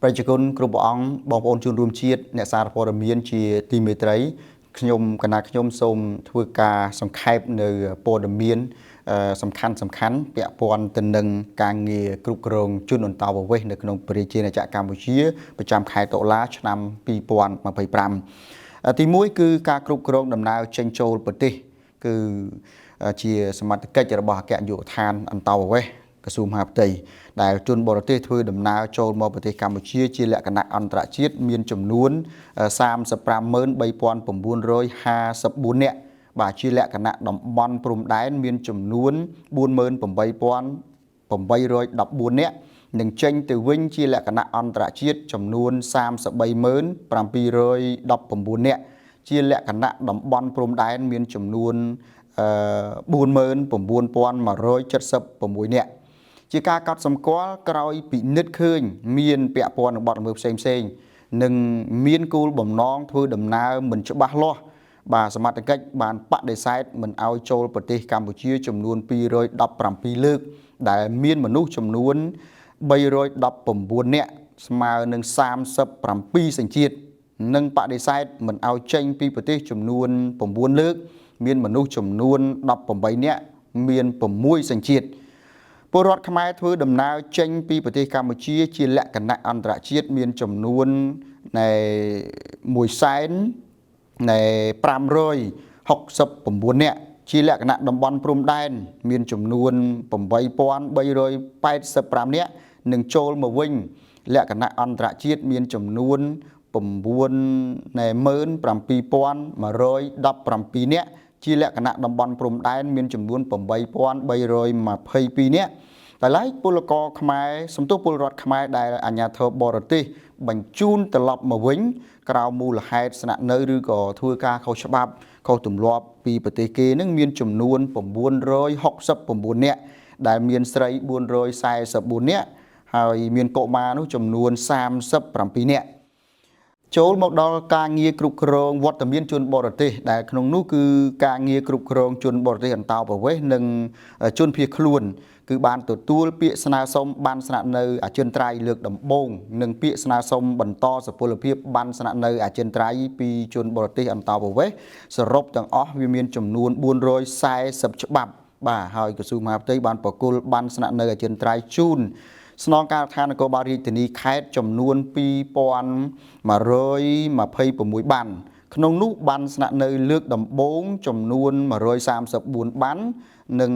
ប្រជាជនគ្រប់ព្រះអង្គបងប្អូនជនរួមជាតិអ្នកសារព័ត៌មានជាទីមេត្រីខ្ញុំគណៈខ្ញុំសូមធ្វើការសង្ខេបនៅព័ត៌មានសំខាន់ពាក់ព័ន្ធទៅនឹងការងារគ្រប់គ្រងជនអន្តោប្រវេសន៍នៅក្នុងប្រជាជាតិកម្ពុជាប្រចាំខែតុលាឆ្នាំ2025ទី1គឺការគ្រប់គ្រងដំណើរចេញចូលប្រទេសគឺជាសមត្ថកិច្ចរបស់អគ្គនាយកដ្ឋានអន្តោប្រវេសន៍ក្រសួងមហាផ្ទៃដែលជនបរទេសធ្វើដំណើរចូលមកប្រទេសកម្ពុជាជាលក្ខណៈអន្តរជាតិមានចំនួន353954នាក់បាទជាលក្ខណៈតំបន់ព្រំដែនមានចំនួន48814នាក់និងចេញទៅវិញជាលក្ខណៈអន្តរជាតិចំនួន33719នាក់ជាលក្ខណៈតំបន់ព្រំដែនមានចំនួន49176នាក់ជាការកត់សម្គាល់ក្រោយពិនិត្យឃើញមានពាក់ព័ន្ធនឹងបទល្មើសផ្សេងនិងមានគោលបំណងធ្វើដំណើរមិនច្បាស់លាស់បាទសមត្ថកិច្ចបានបដិសេធមិនឲ្យចូលប្រទេសកម្ពុជាចំនួន217លើកដែលមានមនុស្សចំនួន319នាក់ស្មើនឹង37សញ្ជាតិនិងបដិសេធមិនឲ្យចេញពីប្រទេសចំនួន9លើកមានមនុស្សចំនួន18នាក់មាន6សញ្ជាតិពលរដ្ឋខ្មែរធ្វើដំណើរចេញពីប្រទេសកម្ពុជាជាលក្ខណៈអន្តរជាតិមានចំនួន1,569នាក់ជាលក្ខណៈតំបន់ព្រំដែនមានចំនួន8385នាក់និងចូលមកវិញលក្ខណៈអន្តរជាតិមានចំនួន97117នាក់ជាលក្ខណៈតំបន់ព្រំដែនមានចំនួន8322នាក់តែឡែកពលករខ្មែរសំទោសពលរដ្ឋខ្មែរដែលអាជ្ញាធរបរទេសបញ្ជូនត្រឡប់មកវិញក្រៅមូលហេតុស្នាក់នៅឬក៏ធ្វើការខុសច្បាប់ខុសទម្លាប់ពីប្រទេសគេនឹងមានចំនួន969នាក់ដែលមានស្រី444នាក់ហើយមានកុមារនោះចំនួន37នាក់ចូលមកដល់ការងារគ្រប់គ្រងវត្តមានជនបរទេសដែលក្នុងនោះគឺការងារគ្រប់គ្រងជនបរទេសអន្តោប្រវេសន៍និងជនភៀសខ្លួនគឺបានទទួលពាក្យស្នើសុំបានស្នាក់នៅអចិន្ត្រៃយ៍លើកដំបូងនិងពាក្យស្នើសុំបន្តសុពលភាពបានស្នាក់នៅអចិន្ត្រៃយ៍ពីជនបរទេសអន្តោប្រវេសន៍សរុបទាំងអស់វាមានចំនួន440ច្បាប់បាទហើយក្រសួងមហាផ្ទៃបានប្រគល់បានស្នាក់នៅអចិន្ត្រៃយ៍ជូនស្នងការដ្ឋាននគរបាលរាជធានីខេត្តចំនួន2126បានក្នុងនោះបានស្នាក់នៅលើកដំបូងចំនួន134បាននិង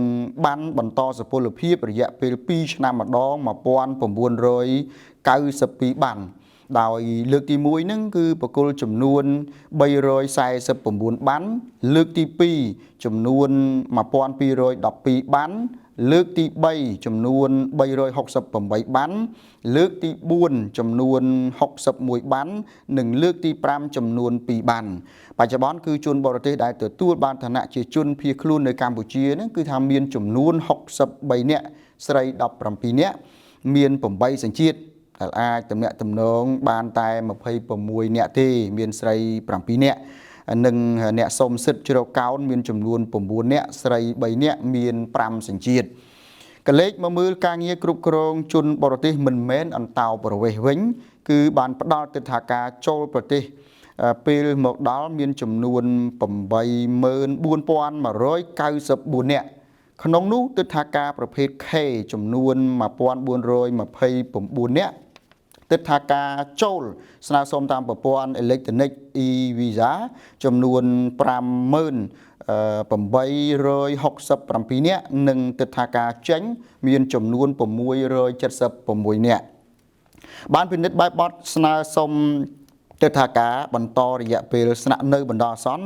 បានបន្តសុពលភាពរយៈពេល2ឆ្នាំម្ដង1992បានដោយលើកទី1ហ្នឹងគឺប្រគល់ចំនួន349បានលើកទី2ចំនួន1212បានលើកទី3ចំនួន368បានលើកទី4ចំនួន61បាននិងលើកទី5ចំនួន2បានបច្ចុប្បន្នគឺជនបរទេសដែលទទួលបានឋានៈជាជនភៀសខ្លួននៅកម្ពុជាហ្នឹងគឺថាមានចំនួន63នាក់ស្រី17នាក់មាន8សញ្ជាតិដែលអាចទំនាក់ទំនងបានតែ26នាក់ទេមានស្រី7នាក់និងអ្នកសុំសិទ្ធិជ្រកកោនមានចំនួន9នាក់ស្រី3នាក់មាន5សញ្ជាតិកលេចមកមើលការងារគ្រប់គ្រងជនបរទេសមិនមែនអន្តោប្រវេសន៍វិញគឺបានផ្ដល់ទិដ្ឋាការចូលប្រទេសពេលមកដល់មានចំនួន84194នាក់ក្នុងនោះទិដ្ឋាការប្រភេទ K ចំនួន1429នាក់ទិដ្ឋាការចូលស្នើសុំតាមប្រព័ន្ធអេឡិចត្រូនិក e-visa ចំនួន50867នាក់និងទិដ្ឋាការចេញមានចំនួន676នាក់បានពិនិត្យបែបបទស្នើសុំទិដ្ឋាការបន្តរយៈពេលស្នាក់នៅបណ្ដោះអាសន្ន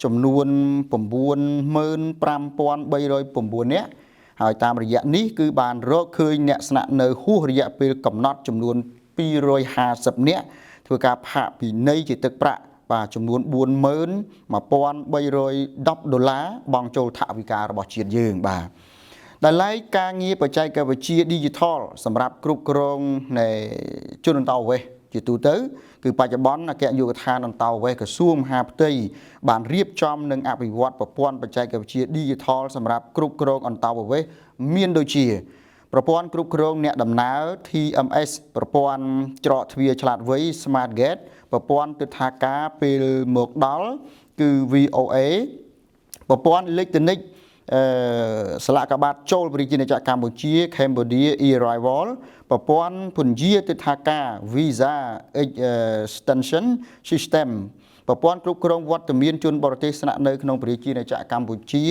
ចំនួន95309នាក់ហើយតាមរយៈនេះគឺបានរកឃើញអ្នកស្នាក់នៅហួសរយៈពេលកំណត់ចំនួន250នាក់ធ្វើការផាកពិន័យជាទឹកប្រាក់បាទចំនួន$41310បង់ចូលថវិការបស់ជាតិយើងបាទដែលឡែកការងារបច្ចេកវិទ្យា Digital សម្រាប់គ្រប់គ្រងនៃជនអន្តោប្រវេសន៍ជាទូទៅគឺបច្ចុប្បន្នអគ្គនាយកដ្ឋានអន្តោប្រវេសន៍ក្រសួងមហាផ្ទៃបានរៀបចំនិងអភិវឌ្ឍប្រព័ន្ធបច្ចេកវិទ្យា Digital សម្រាប់គ្រប់គ្រងអន្តោប្រវេសន៍មានដូចជា ប្រព័ន្ធគ្រប់គ្រងអ្នកដំណើរ TMS ប្រព័ន្ធច្រកទ្វារឆ្លាតវៃ Smart Gate ប្រព័ន្ធទិដ្ឋាការពេលមកដល់គឺ VOA ប្រព័ន្ធអេឡិចត្រូនិកស្លាកបាតចូលប្រជាជាតិកម្ពុជា Cambodia Arrival ប្រព័ន្ធពន្យាទិដ្ឋាការ Visa Extension System ប្រព័ន្ធគ្រប់គ្រងវត្តមានជនបរទេសស្នាក់នៅក្នុងប្រជាជាតិកម្ពុជា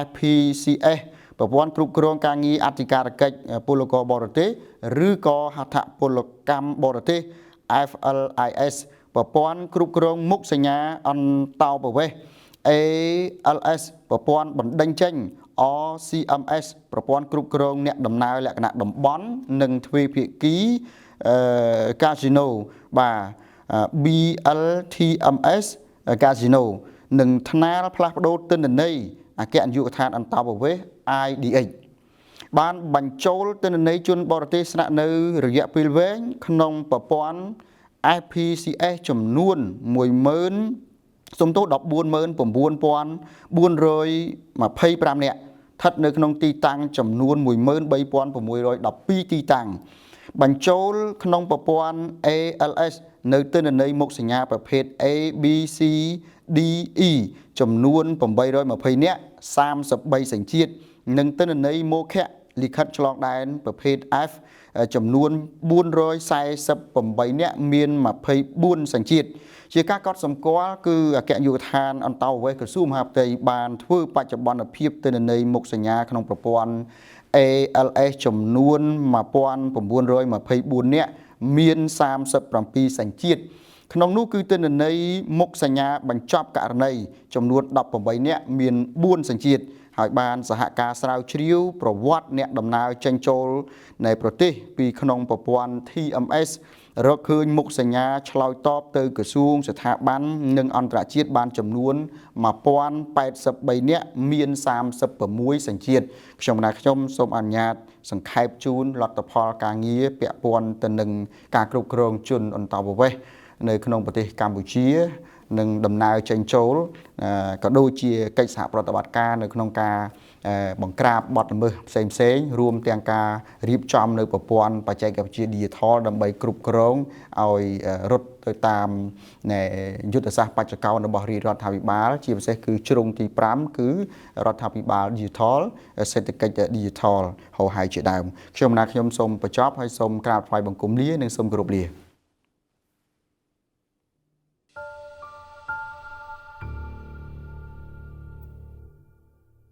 FPCS ប្រព័ន្ធគ្រប់គ្រងការងារអធិការកិច្ចពលករបរទេសឬក៏ហត្ថពលកម្មបរទេស FLIS ប្រព័ន្ធគ្រប់គ្រងមុខសញ្ញាអន្តោប្រវេសន៍ ALS ប្រព័ន្ធបណ្ដេញចេញ RCMS ប្រព័ន្ធគ្រប់គ្រងអ្នកដំណើរលក្ខណៈតំបន់និងទ្វេភាគីCasino បាទ BLTMS Casino និងថ្នាលផ្លាស់ប្ដូរទិន្នន័យអគ្គនាយកដ្ឋានអន្តោប្រវេសន៍ IDH បានបញ្ចូលទិន្នន័យជនបរទេសស្នាក់នៅរយៈពេលវែងក្នុងប្រព័ន្ធ FPCS ចំនួន1449425នាក់ស្ថិតនៅក្នុងទីតាំងចំនួន13612ទីតាំងបញ្ចូលក្នុងប្រព័ន្ធ ALS នៅទិន្នន័យមុខសញ្ញាប្រភេទ ABCDE ចំនួន820នាក់33សញ្ជាតិនិងទិន្នន័យមោខៈលិខិតឆ្លងដែនប្រភេទ F ចំនួន448នាក់មាន24សញ្ជាតិជាការកត់សម្គាល់គឺអគ្គនាយកដ្ឋានអន្តោប្រវេសន៍ក្រសួងមហាផ្ទៃបានធ្វើបច្ចុប្បន្នភាពទិន្នន័យមុខសញ្ញាក្នុងប្រព័ន្ធ ALS ចំនួន1924នាក់មាន37សញ្ជាតិក្នុងនោះគឺទិន្នន័យមុខសញ្ញាបញ្ចប់ករណីចំនួន18នាក់មាន4សញ្ជាតិហើយបានសហការស្រាវជ្រាវប្រវត្តិអ្នកដំណើរចេញចូលនៃប្រទេសពីក្នុងប្រព័ន្ធ TMS រកឃើញមុខសញ្ញាឆ្លើយតបទៅក្រសួងស្ថាប័ននិងអន្តរជាតិបានចំនួន1083នាក់មាន36សញ្ជាតិខ្ញុំសូមអនុញ្ញាតសង្ខេបជូនលទ្ធផលការងារពាក់ព័ន្ធទៅនឹងការគ្រប់គ្រងជនអន្តោប្រវេសន៍នៅក្នុងប្រទេសកម្ពុជានិងដំណើរចេញចូលក៏ដូចជាកិច្ចសហប្រតិបត្តិការនៅក្នុងការបង្ក្រាបបទល្មើសផ្សេងៗរួមទាំងការរៀបចំនៅប្រព័ន្ធបច្ចេកវិទ្យា Digital ដើម្បីគ្រប់គ្រងឲ្យរត់ទៅតាមយុទ្ធសាស្ត្របច្ចុប្បន្នរបស់រាជរដ្ឋាភិបាលជាពិសេសគឺជ្រុងទី5គឺរដ្ឋាភិបាល Digital សេដ្ឋកិច្ច Digital ហៅហើយជាដើមខ្ញុំសូមបញ្ចប់ហើយសូមក្រាបថ្វាយបង្គំលានិងសូមគោរពលា